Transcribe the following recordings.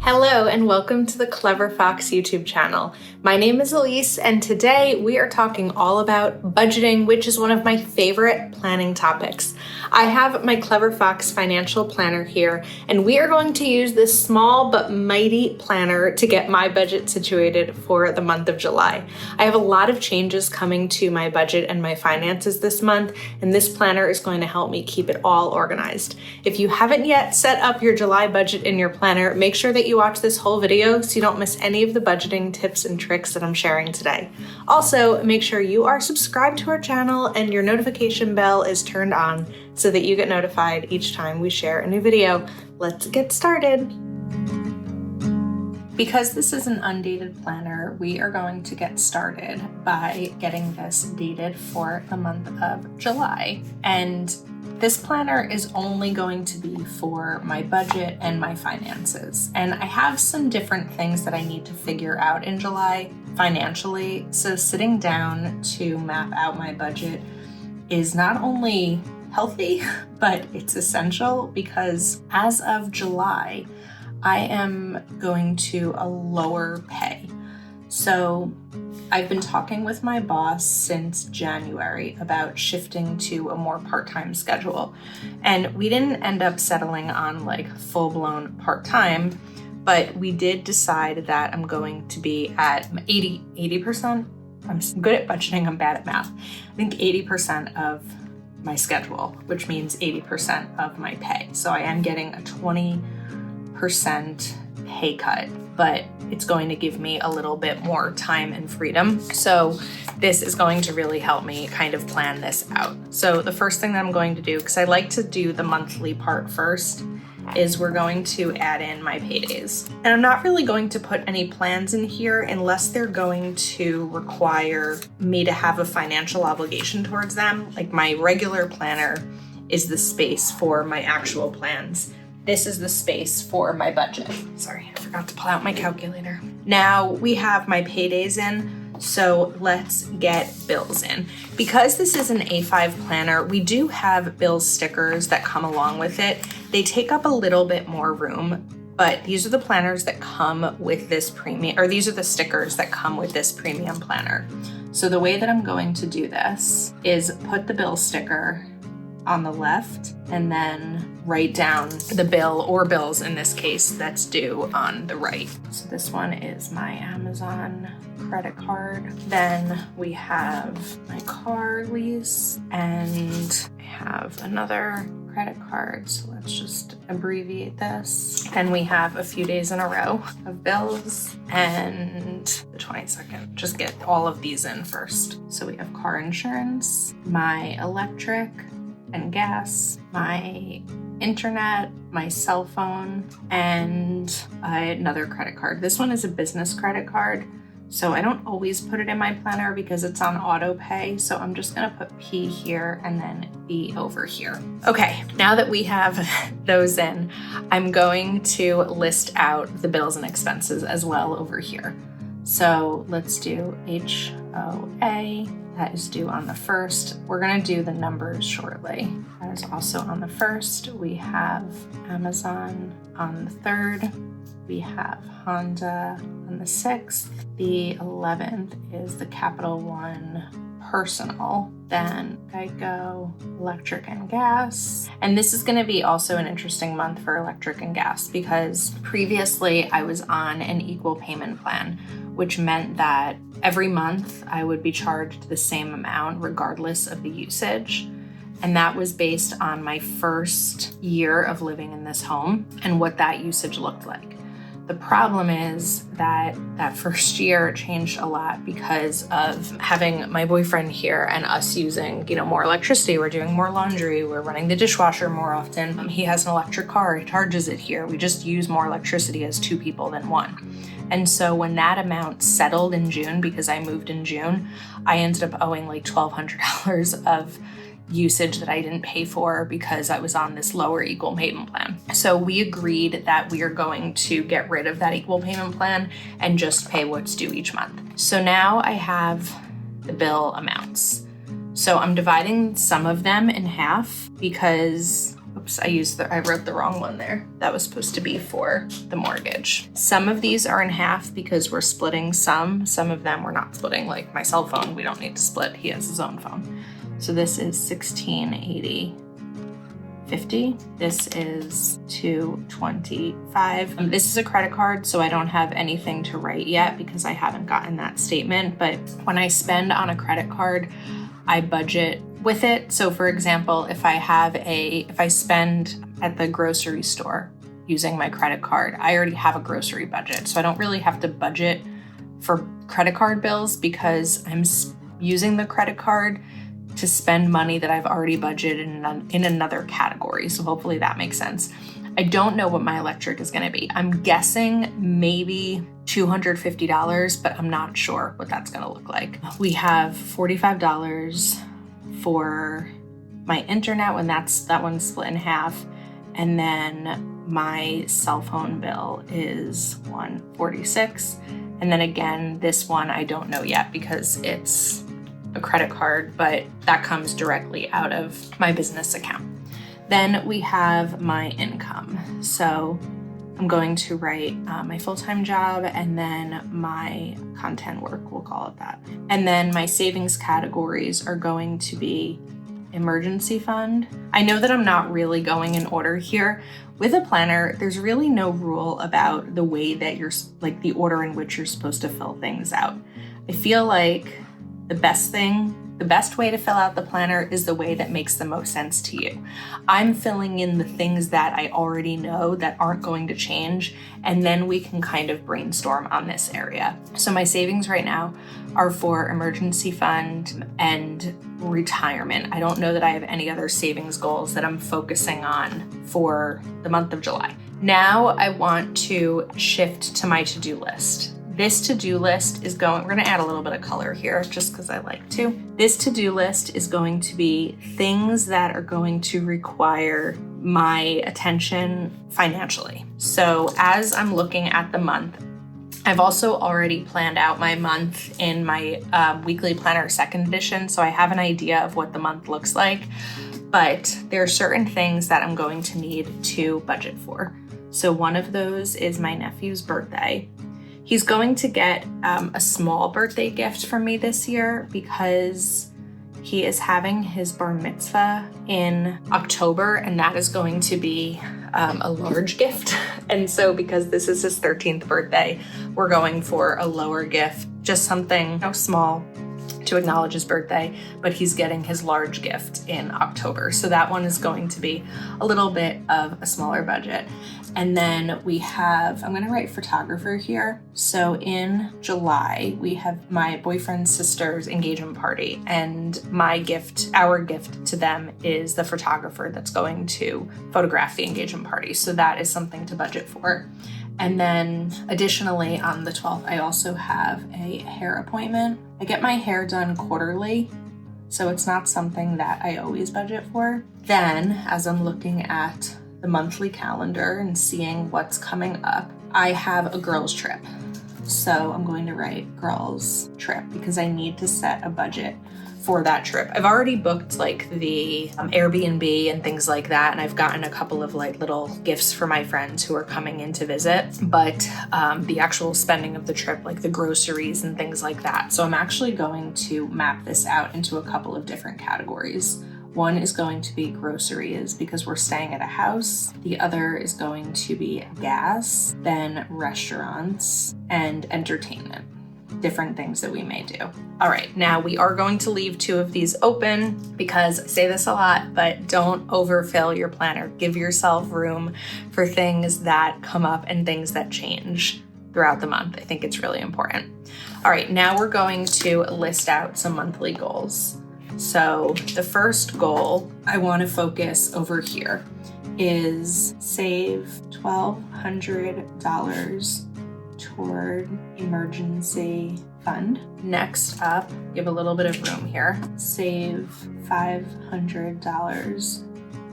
Hello and welcome to the Clever Fox YouTube channel. My name is Ilysse and today we are talking all about budgeting, which is one of my favorite planning topics. I have my Clever Fox financial planner here and we are going to use this small but mighty planner to get my budget situated for the month of July. I have a lot of changes coming to my budget and my finances this month, and this planner is going to help me keep it all organized. If you haven't yet set up your July budget in your planner, make sure that you watch this whole video so you don't miss any of the budgeting tips and tricks that I'm sharing today. Also, make sure you are subscribed to our channel and your notification bell is turned on so that you get notified each time we share a new video. Let's get started. Because this is an undated planner, we are going to get started by getting this dated for the month of July. And this planner is only going to be for my budget and my finances. And I have some different things that I need to figure out in July financially. So sitting down to map out my budget is not only healthy, but it's essential because as of July, I am going to a lower pay. So I've been talking with my boss since January about shifting to a more part-time schedule. And we didn't end up settling on like full-blown part-time, but we did decide that I'm going to be at 80%. I'm good at budgeting, I'm bad at math. I think 80% of my schedule, which means 80% of my pay. So I am getting a 20% pay cut, but it's going to give me a little bit more time and freedom. So this is going to really help me kind of plan this out. So the first thing that I'm going to do, because I like to do the monthly part first, is we're going to add in my paydays. And I'm not really going to put any plans in here unless they're going to require me to have a financial obligation towards them. Like my regular planner is the space for my actual plans. This is the space for my budget. Sorry, I forgot to pull out my calculator. Now we have my paydays in, so let's get bills in. Because this is an A5 planner, we do have bill stickers that come along with it. They take up a little bit more room, but these are the planners that come with this premium, or these are the stickers that come with this premium planner. So the way that I'm going to do this is put the bill sticker on the left and then write down the bill, or bills in this case, that's due on the right. So this one is my Amazon credit card. Then we have my car lease and I have another credit card. So let's just abbreviate this. Then we have a few days in a row of bills and the 22nd. Just get all of these in first. So we have car insurance, my electric and gas, my internet, my cell phone, and another credit card. This one is a business credit card, so I don't always put it in my planner because it's on auto pay. So I'm just gonna put P here and then B over here. Okay, now that we have those in, I'm going to list out the bills and expenses as well over here. So let's do HOA. That is due on the 1st. We're gonna do the numbers shortly. That is also on the 1st. We have Amazon on the 3rd. We have Honda on the 6th. The 11th is the Capital One personal. Then Geico, electric and gas. And this is gonna be also an interesting month for electric and gas because previously I was on an equal payment plan, which meant that every month I would be charged the same amount regardless of the usage. And that was based on my first year of living in this home and what that usage looked like. The problem is that that first year changed a lot because of having my boyfriend here and us using, more electricity. We're doing more laundry. We're running the dishwasher more often. He has an electric car. He charges it here. We just use more electricity as two people than one. And so when that amount settled in June, because I moved in June, I ended up owing like $1,200 of usage that I didn't pay for because I was on this lower equal payment plan. So we agreed that we are going to get rid of that equal payment plan and just pay what's due each month. So now I have the bill amounts. So I'm dividing some of them in half because Oops, I wrote the wrong one there. That was supposed to be for the mortgage. Some of these are in half because we're splitting some. Some of them we're not splitting, like my cell phone, we don't need to split. He has his own phone. So this is $16.80.50. This is $225. This is a credit card, so I don't have anything to write yet because I haven't gotten that statement. But when I spend on a credit card, I budget with it. So for example, if I spend at the grocery store using my credit card, I already have a grocery budget. So I don't really have to budget for credit card bills because I'm using the credit card to spend money that I've already budgeted in another category. So hopefully that makes sense. I don't know what my electric is gonna be. I'm guessing maybe $250, but I'm not sure what that's gonna look like. We have $45 for my internet when that one's split in half. And then my cell phone bill is $146. And then again, this one I don't know yet because it's a credit card, but that comes directly out of my business account. Then we have my income. So I'm going to write my full-time job and then my content work, we'll call it that. And then my savings categories are going to be emergency fund. I know that I'm not really going in order here. With a planner, there's really no rule about the way that like the order in which you're supposed to fill things out. I feel like the best way to fill out the planner is the way that makes the most sense to you. I'm filling in the things that I already know that aren't going to change, and then we can kind of brainstorm on this area. So my savings right now are for emergency fund and retirement. I don't know that I have any other savings goals that I'm focusing on for the month of July. Now I want to shift to my to-do list. This to-do list is we're gonna add a little bit of color here just because I like to. This to-do list is going to be things that are going to require my attention financially. So as I'm looking at the month, I've also already planned out my month in my weekly planner second edition. So I have an idea of what the month looks like, but there are certain things that I'm going to need to budget for. So one of those is my nephew's birthday. He's going to get a small birthday gift from me this year because he is having his bar mitzvah in October, and that is going to be a large gift. And so because this is his 13th birthday, we're going for a lower gift, just something small to acknowledge his birthday, but he's getting his large gift in October. So that one is going to be a little bit of a smaller budget. And then we have, I'm going to write photographer here. So in July, we have my boyfriend's sister's engagement party, and our gift to them is the photographer that's going to photograph the engagement party. So that is something to budget for. And then additionally on the 12th, I also have a hair appointment. I get my hair done quarterly, so it's not something that I always budget for. Then as I'm looking at the monthly calendar and seeing what's coming up, I have a girls trip. So I'm going to write girls trip because I need to set a budget for that trip. I've already booked like the Airbnb and things like that, and I've gotten a couple of like little gifts for my friends who are coming in to visit, but the actual spending of the trip, like the groceries and things like that. So I'm actually going to map this out into a couple of different categories. One is going to be groceries because we're staying at a house. The other is going to be gas, then restaurants and entertainment, different things that we may do. All right, now we are going to leave two of these open because I say this a lot, but don't overfill your planner. Give yourself room for things that come up and things that change throughout the month. I think it's really important. All right, now we're going to list out some monthly goals. So the first goal I want to focus over here is save $1,200 toward emergency fund. Next up, give a little bit of room here. Save $500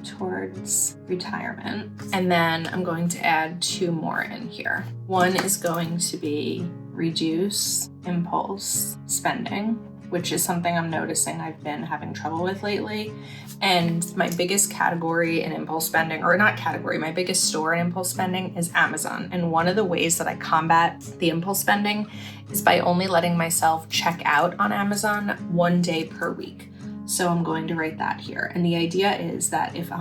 towards retirement. And then I'm going to add two more in here. One is going to be reduce impulse spending. which is something I'm noticing I've been having trouble with lately. And my biggest category in impulse spending, or not category, my biggest store in impulse spending is Amazon. And one of the ways that I combat the impulse spending is by only letting myself check out on Amazon 1 day per week. So I'm going to write that here. And the idea is that if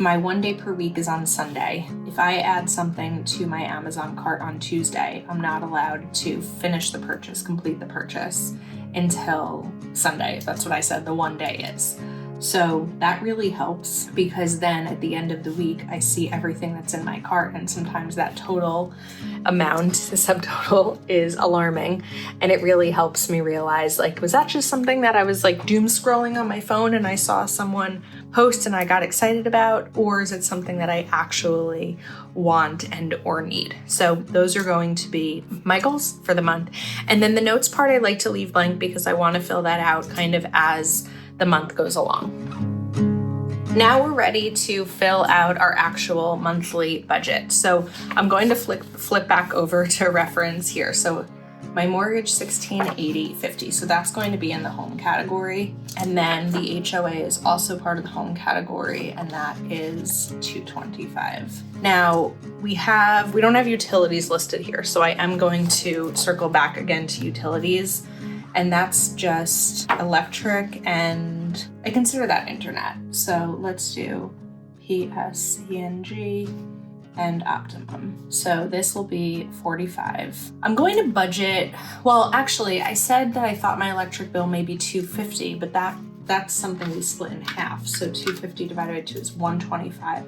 my 1 day per week is on Sunday, if I add something to my Amazon cart on Tuesday, I'm not allowed to finish the purchase, complete the purchase until Sunday. That's what I said the 1 day is. So that really helps, because then at the end of the week, I see everything that's in my cart, and sometimes that total amount, the subtotal, is alarming. And it really helps me realize, like, was that just something that I was like doom scrolling on my phone and I saw someone post and I got excited about, or is it something that I actually want and or need? So those are going to be my goals for the month. And then the notes part I like to leave blank because I want to fill that out kind of as the month goes along. Now we're ready to fill out our actual monthly budget. So I'm going to flip back over to reference here. So my mortgage, $1,680.50. So that's going to be in the home category. And then the HOA is also part of the home category, and that is $225. Now we don't have utilities listed here. So I am going to circle back again to utilities. And that's just electric, and I consider that internet. So let's do PSENG and Optimum. So this will be $45. I'm going to budget, well, actually I said that I thought my electric bill may be $250, but that's something we split in half. So $250 divided by 2 is $125.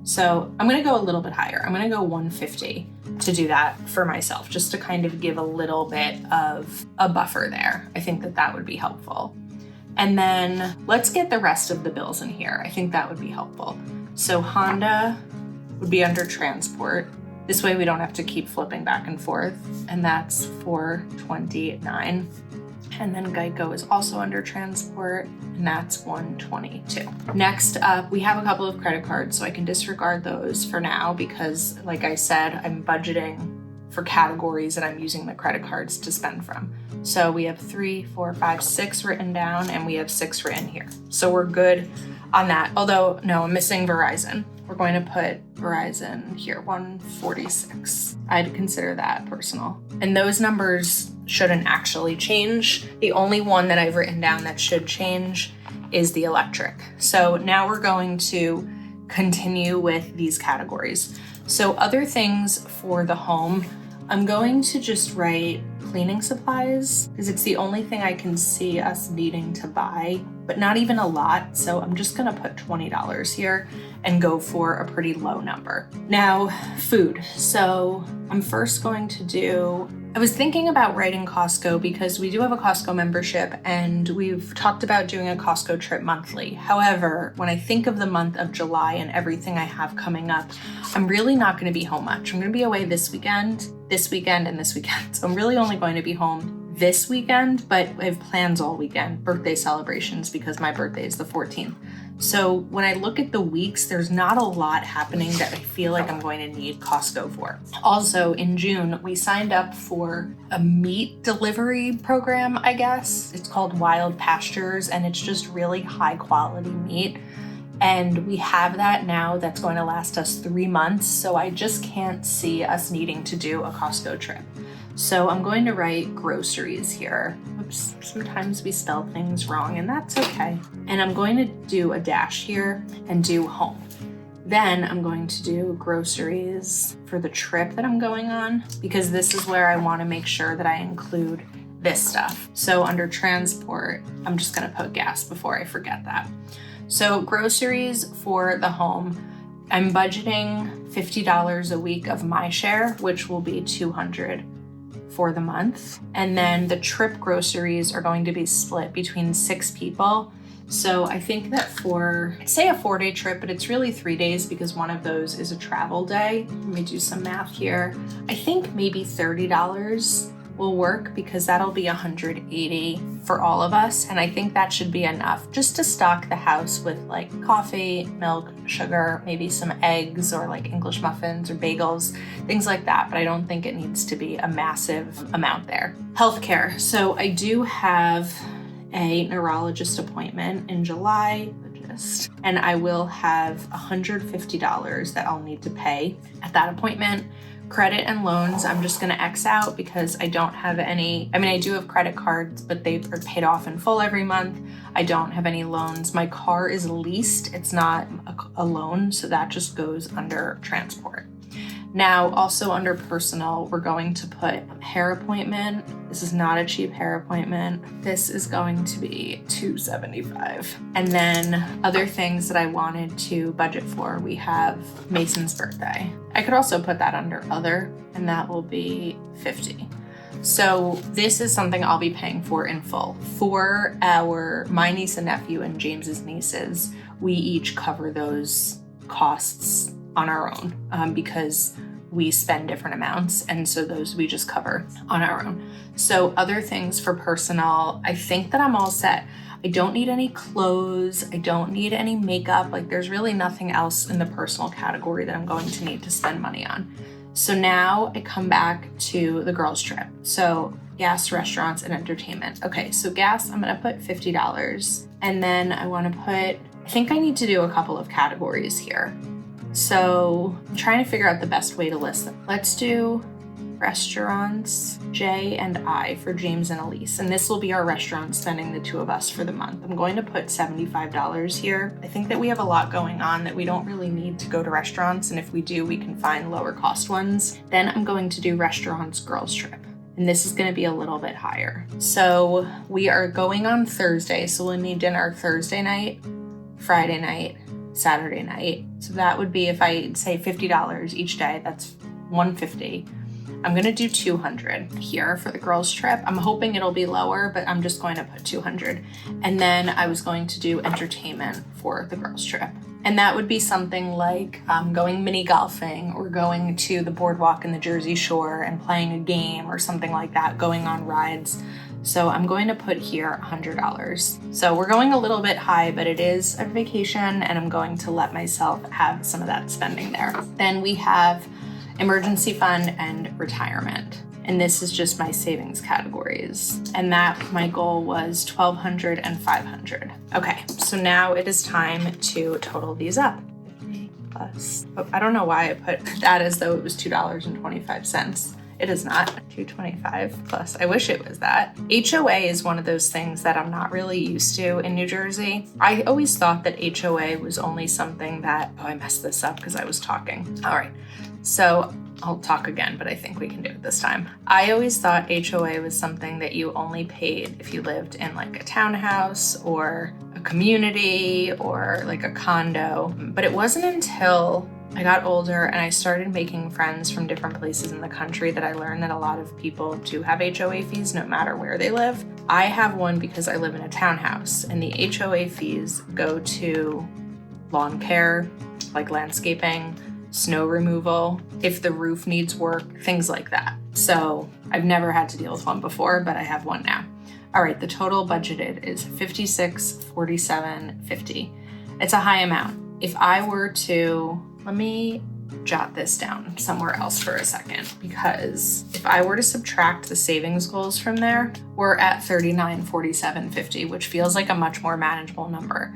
So I'm gonna go a little bit higher. I'm gonna go $150 to do that for myself, just to kind of give a little bit of a buffer there. I think that would be helpful. And then let's get the rest of the bills in here. I think that would be helpful. So Honda would be under transport. This way we don't have to keep flipping back and forth. And that's $429. And then Geico is also under transport, and that's $122. Next up, we have a couple of credit cards, so I can disregard those for now because, like I said, I'm budgeting for categories that I'm using the credit cards to spend from. So we have 3, 4, 5, 6 written down, and we have 6 written here. So we're good on that. Although, no, I'm missing Verizon. We're going to put Verizon here, 146. I'd consider that personal. And those numbers shouldn't actually change. The only one that I've written down that should change is the electric. So now we're going to continue with these categories. So other things for the home, I'm going to just write cleaning supplies because it's the only thing I can see us needing to buy, but not even a lot. So I'm just gonna put $20 here and go for a pretty low number. Now, food. So I'm first going to I was thinking about writing Costco because we do have a Costco membership and we've talked about doing a Costco trip monthly. However, when I think of the month of July and everything I have coming up, I'm really not going to be home much. I'm going to be away this weekend, and this weekend. So I'm really only going to be home this weekend, but I have plans all weekend, birthday celebrations, because my birthday is the 14th. So when I look at the weeks, there's not a lot happening that I feel like I'm going to need Costco for. Also, in June, we signed up for a meat delivery program, I guess. It's called Wild Pastures, and it's just really high quality meat. And we have that now that's going to last us 3 months. So I just can't see us needing to do a Costco trip. So I'm going to write groceries here. Oops, sometimes we spell things wrong and that's okay. And I'm going to do a dash here and do home. Then I'm going to do groceries for the trip that I'm going on, because this is where I want to make sure that I include this stuff. So under transport, I'm just going to put gas before I forget that. So groceries for the home, I'm budgeting $50 a week of my share, which will be $200 for the month. And then the trip groceries are going to be split between 6 people. So I think that for, say a 4-day trip, but it's really 3 days because one of those is a travel day. Let me do some math here. I think maybe $30 will work because that'll be $180 for all of us. And I think that should be enough just to stock the house with like coffee, milk, sugar, maybe some eggs or like English muffins or bagels, things like that. But I don't think it needs to be a massive amount there. Healthcare. So I do have a neurologist appointment in July, and I will have $150 that I'll need to pay at that appointment. Credit and loans, I'm just gonna X out because I don't have any, I mean, I do have credit cards, but they are paid off in full every month. I don't have any loans. My car is leased, it's not a loan, so that just goes under transport. Now, also under personal, we're going to put hair appointment. This is not a cheap hair appointment. This is going to be $275. And then other things that I wanted to budget for, we have Mason's birthday. I could also put that under other, and that will be $50. So this is something I'll be paying for in full. For my niece and nephew and James's nieces, we each cover those costs on our own because we spend different amounts, and so those we just cover on our own. So other things for personal, I think that I'm all set. I don't need any clothes, I don't need any makeup, like there's really nothing else in the personal category that I'm going to need to spend money on. So now I come back to the girls' trip. So gas, restaurants, and entertainment. Okay, so gas, I'm gonna put $50, and then I think I need to do a couple of categories here. So I'm trying to figure out the best way to list them. Let's do restaurants, J and I for James and Ilysse. And this will be our restaurant spending, the two of us, for the month. I'm going to put $75 here. I think that we have a lot going on that we don't really need to go to restaurants. And if we do, we can find lower cost ones. Then I'm going to do restaurants, girls trip. And this is going to be a little bit higher. So we are going on Thursday. So we'll need dinner Thursday night, Friday night, Saturday night. So that would be, if I say $50 each day, that's $150. I'm gonna do $200 here for the girls trip. I'm hoping it'll be lower, but I'm just going to put $200. And then I was going to do entertainment for the girls trip. And that would be something like going mini golfing or going to the boardwalk in the Jersey Shore and playing a game or something like that, going on rides. So I'm going to put here $100. So we're going a little bit high, but it is a vacation and I'm going to let myself have some of that spending there. Then we have emergency fund and retirement. And this is just my savings categories. And that my goal was $1,200 and $500. Okay, so now it is time to total these up. Plus, I don't know why I put that as though it was $2.25. It is not. $2.25 plus. I wish it was that. HOA is one of those things that I'm not really used to in New Jersey. I always thought that HOA was only something that, oh, I messed this up because I was talking. All right, so I'll talk again, but I think we can do it this time. I always thought HOA was something that you only paid if you lived in like a townhouse or a community or like a condo. But it wasn't until I got older and I started making friends from different places in the country that I learned that a lot of people do have HOA fees no matter where they live. I have one because I live in a townhouse, and the HOA fees go to lawn care, like landscaping, snow removal, if the roof needs work, things like that. So I've never had to deal with one before, but I have one now. All right, the total budgeted is $56.47.50. It's a high amount. If I were to, let me jot this down somewhere else for a second, because if I were to subtract the savings goals from there, we're at $39.47.50, which feels like a much more manageable number.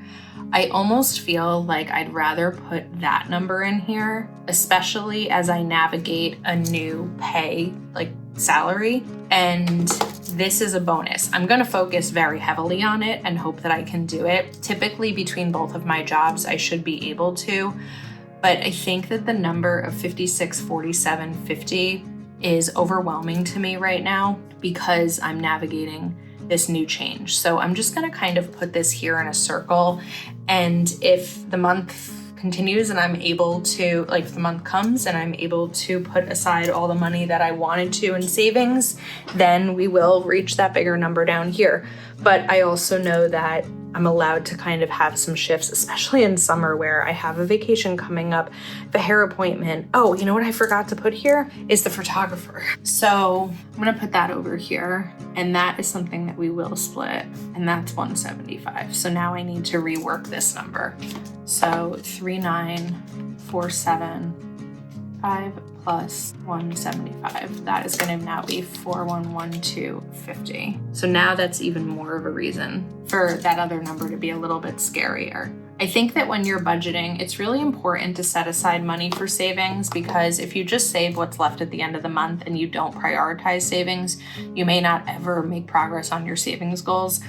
I almost feel like I'd rather put that number in here, especially as I navigate a new pay, like salary, and this is a bonus. I'm gonna focus very heavily on it and hope that I can do it. Typically between both of my jobs, I should be able to, but I think that the number of $56.47.50 is overwhelming to me right now because I'm navigating this new change. So I'm just gonna kind of put this here in a circle, and if the month continues and I'm able to, like if the month comes and I'm able to put aside all the money that I wanted to in savings, then we will reach that bigger number down here. But I also know that I'm allowed to kind of have some shifts, especially in summer where I have a vacation coming up, the hair appointment. Oh, you know what I forgot to put here is the photographer. So I'm gonna put that over here, and that is something that we will split, and that's $175. So now I need to rework this number. So 3947 5 plus 175. That is going to now be 411250. So now that's even more of a reason for that other number to be a little bit scarier. I think that when you're budgeting, it's really important to set aside money for savings, because if you just save what's left at the end of the month and you don't prioritize savings, you may not ever make progress on your savings goals.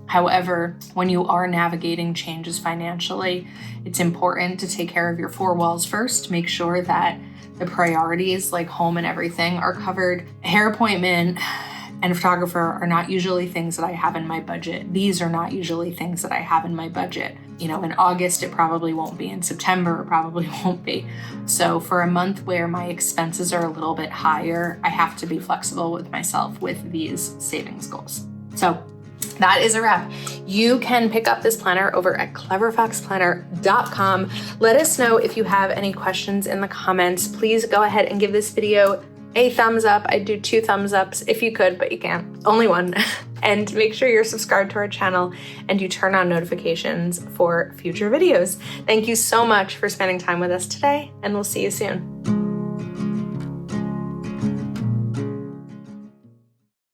However, when you are navigating changes financially, it's important to take care of your four walls first. Make sure that the priorities like home and everything are covered. A hair appointment and a photographer are not usually things that I have in my budget. These are not usually things that I have in my budget. You know, in August, it probably won't be. In September, it probably won't be. So for a month where my expenses are a little bit higher, I have to be flexible with myself with these savings goals. So that is a wrap. You can pick up this planner over at cleverfoxplanner.com. Let us know if you have any questions in the comments. Please go ahead and give this video a thumbs up. I'd do 2 thumbs ups if you could, but you can't. Only 1. And make sure you're subscribed to our channel and you turn on notifications for future videos. Thank you so much for spending time with us today, and we'll see you soon.